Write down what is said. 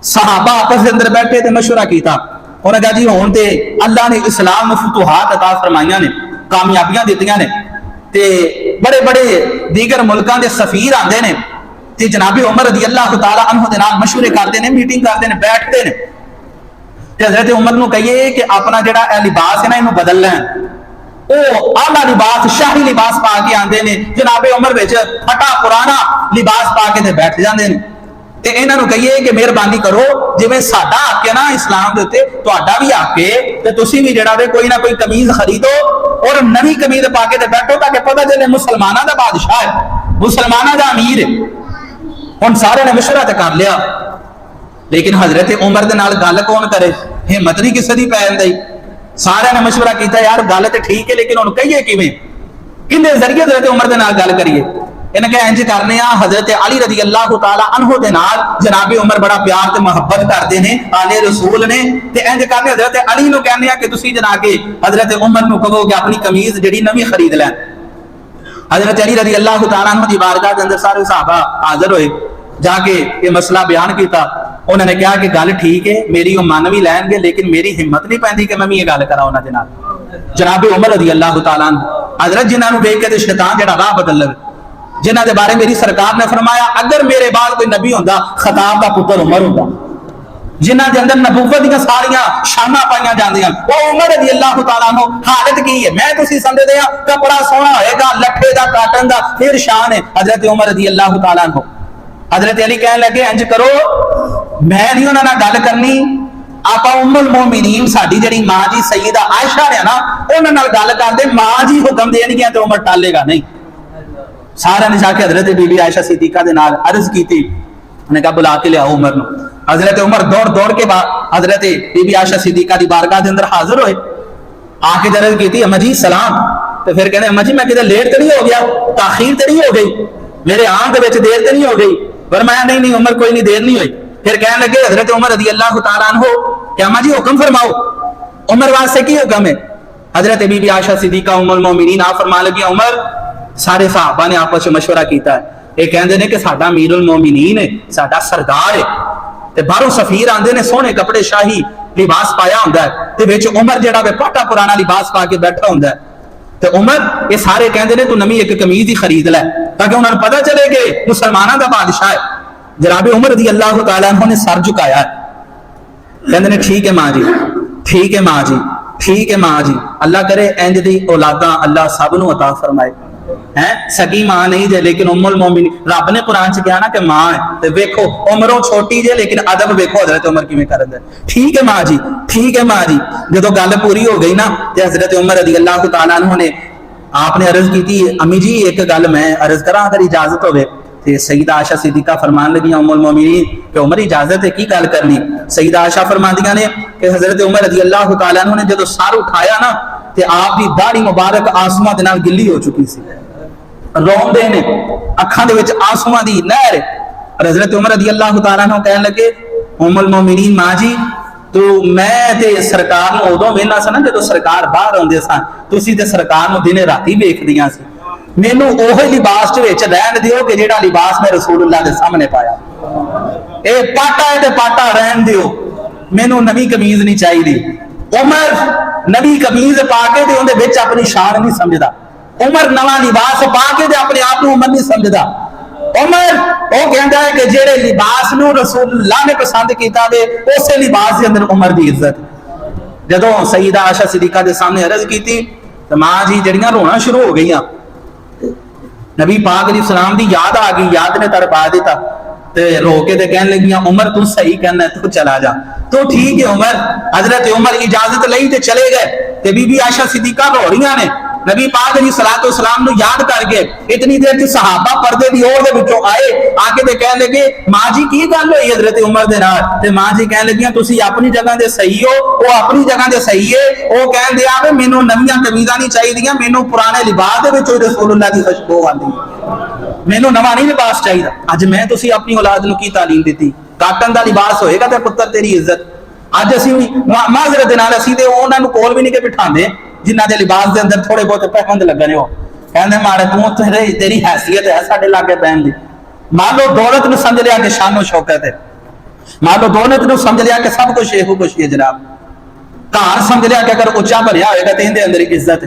सहाबा आपस के अंदर बैठे थे, मशवरा किया। उन्हें कहा जी हुण ते अल्लाह ने इस्लाम में फतूहात अता फरमाइया ने, कामयाबियां दित्तियां ने, ते बड़े बड़े दीगर मुल्कां दे सफीर आंदे ने, ते जनाबे उमर रज़ी अल्लाह तआला अन्हु दे नाल मशवरे करते हैं, मीटिंग करते हैं, बैठते हैं। ते हज़रत उमर नूं कहिए कि अपना जिहड़ा लिबास है ना इहनूं बदल लें, आला लिबास शाही लिबास पा के आते हैं। जनाबे उमर विच फटा पुराना लिबास पा के बैठ जाते हैं। ते इन्हां नूं कहिए कि मेहरबानी करो, जिवें साडा हक है ना इस्लाम दे उत्ते, तुहाडा भी हक है, ते तुसीं भी जिहड़ा वे कोई ना कोई कमीज खरीदो और नवी कमीज पा के बैठो, ताकि पता चले मुसलमाना दा बादशाह है, मुसलमाना दा अमीर है। हुण सारे ने मशवरा ते कर लिया, लेकिन हजरत उमर दे नाल गल कौन करे, हिम्मत नहीं किसी दी पैन दी। सारे ने मशवरा किया, यार गल तो ठीक है, लेकिन हुण कहिए किवें, किहदे जरिए हजरत उमर दे नाल गल करिए। इन्हें कहा इंज करने हजरत अली रज़ी अल्लाह तआला अन्हु दे नाल जनाबे उमर बड़ा प्यार ते मुहब्बत करते हैं, आले रसूल ने, ते इंज करने हजरत अली नूं कहने कि तुसीं जना के हजरत उमर नूं कहो कि अपनी कमीज जिहड़ी नवीं खरीद लैन। हजरत अली रज़ी अल्लाह तआला अन्हु दी बारगाह दे अंदर सारे सहाबा हाजिर होए, जाके ये मसला बयान किया। उन्होंने कहा कि गल ठीक है, मेरी वो मन भी लैनगे, लेकिन मेरी हिम्मत नहीं पैंदी कि मैं भी ये गल करा उन्हां दे नाल। जनाबे उमर रज़ी अल्लाह तआला हजरत जिन्होंने वेख के शैतान जिहड़ा राह बदल लवे, जिन्हां दे बारे मेरी सरकार ने फरमाया अगर मेरे बाद कोई नबी होंदा खताब दा पुत्र उमर होंदा, जिन्हां दे अंदर नबूवत दी सारियां शानां पाईयां जांदियां, वो उमर रज़ी अल्लाह तआला अन्हु। हालत की है, मैं तुसीं समझदे आ कपड़ा सोहना होएगा, लट्ठे दा काटन दा फिर शान है हजरत उमर रज़ी अल्लाह तआला अन्हु। हजरत अली कहने लगे इंज करो, मैं नहीं उन्हां नाल गल करनी, आपां उम्मुल मोमिनीन साडी जिहड़ी मां जी सैयदा आयशा ने ना उन्हां नाल गल करदे, मां जी हुक्म देणगियां ते उमर टालेगा नहीं। सारे ने जाके हजरत बीबी आयशा सिद्दीका दे नाल अर्ज की, उन्हें कहा बुला के लियाओ उमर नूं। हजरत उमर दौड़ दौड़ के हजरत बीबी आयशा सिद्दीका दी बारगाह दे अंदर हाजिर होए, आके अर्ज की अम्मा जी सलाम। तो फिर कहते अम्मा जी मैं किते लेट तो नहीं हो गया, ताखीर तो नहीं हो गई, मेरे आन दे विच देर तो नहीं हो गई? फरमाया नहीं नहीं उमर कोई नहीं, देर नहीं हुई। फिर कहने लगे हजरत उमर रज़ी अल्लाह तआला अन्हु कि अम्मा जी हुक्म फरमाओ, उमर वास्ते की हुक्म है? हजरत बीबी आयशा सिद्दीका उम्मुल मोमिनीन आप फरमान लगी उमर सारे सहाबा ने आपस में मशवरा किया है, ये कहते हैं कि साडा अमीरुल मोमिनीन है, साडा सरदार है, ते बाहरों सफीर आंदे ने सोहने कपड़े शाही लिबास पाया हुंदा है, ते विच उमर जिहड़ा वे पाटा पुराना लिबास पा के बैठा हुंदा है। ते उमर ये सारे कहते हैं तू नवी एक कमीज ही खरीद लै, ताकि उन्होंने पता चले कि मुसलमाना का बादशाह है। जनाबे उमर रज़ी अल्लाह तआला अन्हु ने सर झुकाया, कहते ने ठीक है मां जी, ठीक है मां जी, ठीक है मां जी, अल्लाह करे इंज दी औलादा अल्लाह सब नूं अता फरमाए। हैं सगी मां नहीं जे, लेकिन उम्मुल मोमिनीन रब ने कुरान च कहा ना कि मां है, ते वेखो उमरों छोटी जे, लेकिन अदब वेखो हजरत उमर किवें करदे। ठीक है मां जी, ठीक है मां जी। जदों गल पूरी हो गई ना, ते हजरत उमर रज़ी अल्लाह तआला अन्हु ने आपने अर्ज की, अम्मी जी एक गल मैं अर्ज करा अगर इजाजत होवे। ते सईदा आयशा सिद्दीका फरमान लगी उम्मुल मोमिनीन कि उमर इजाजत है की गल करनी? सईदा आयशा फरमांदियां ने कि हजरत उमर रज़ी अल्लाह तआला अन्हु ने जदों सर उठाया ना, ते आप दी दाढ़ी मुबारक आंसुआं दे नाल गिल्ली हो चुकी सी, रोंदे ने, अखां दे विच आंसुआं दी नहर। हजरत उमर रज़ी अल्लाह तआला अन्हु कहने लगे उम्मुल मोमिनीन मां जी, तो मैं ते सरकार नूं उदों वेखना सा ना जदों सरकार बाहर आउंदे सन, तुसीं ते सरकार नूं दिने राती वेखदियां सी, मैनू ओही लिबास च रहन दिओ कि जिहड़ा लिबास मैं रसूलुल्लाह दे सामने पाया। ए पाटा है ते पाटा रहन दिओ, मैनू नवी कमीज नहीं चाहिए। उमर नवी कमीज पा के ते उहदे विच अपनी शान नहीं समझदा, उमर नवा लिबास पा के ते अपने आप नूं उमर नहीं समझदा। उमर वो कहता है कि जेड़े लिबास नूं रसूलुल्लाह ने पसंद किया वे उस लिबास के अंदर उमर की इज्जत। जदों सईदा आयशा सिद्दीका दे सामने अर्ज की तो मां जी जड़ियां रोना शुरू हो गई, नबी पाक अलैहि सलाम दी याद आ गई, याद ने तरपा दिता, ते रो के ते कहने लगी उमर तू सही कहना, तू चला जा। तो ठीक है उमर, हजरत उमर इजाजत लई ते चले गए। ते बीबी आयशा सिद्दीका रो रही ने, नबी पाक अलैहि सलाम नूं याद करके इतनी देर च सहाबा पर्दे दी ओर दे विचों आए, आके ते कहने लगे मां जी की गल होई हजरत उमर दे नाल? ते मां जी कहने लगियां तुसीं अपनी जगह ते सही हो, वो अपनी जगह ते सही है। वो कहण दिया वे मैनूं नवीं कमीज़ां नहीं चाहिए, मैनूं पुराने लिबास दे विचों रसूलुल्लाह दी खुशबू आंदी, मैनूं नवां नहीं लिबास चाहिए। अज मैं तुसीं अपनी औलाद नूं की तालीम दी, काटन दा लिबास होएगा ते पुत्तर तेरी इज्जत। अज असीं माजरत दे नाल असीं ते उहनां नूं कोल भी नहीं के बिठांदे जिन्हां दे लिबास दे अंदर थोड़े बहुत पैबंद लगने हो, कहंदे मारे तू तेरी हैसियत है साडे लागे बैन दी, मान लो दौलत नूं समझ लिया कि शानो शौकत है, ਮੰਨ ਲਓ ਦੌਲਤ ਨੂੰ ਸਮਝ ਲਿਆ ਕਿ ਸਭ ਕੁਝ ਇਹੋ ਕੁਝ ਹੀ ਹੈ ਜਨਾਬ, ਘਰ ਸਮਝ ਲਿਆ ਕਿ ਅਗਰ ਉੱਚਾ ਬਣਿਆ ਹੋਏਗਾ ਤੇ ਇਹਦੇ ਅੰਦਰ ਇੱਜ਼ਤ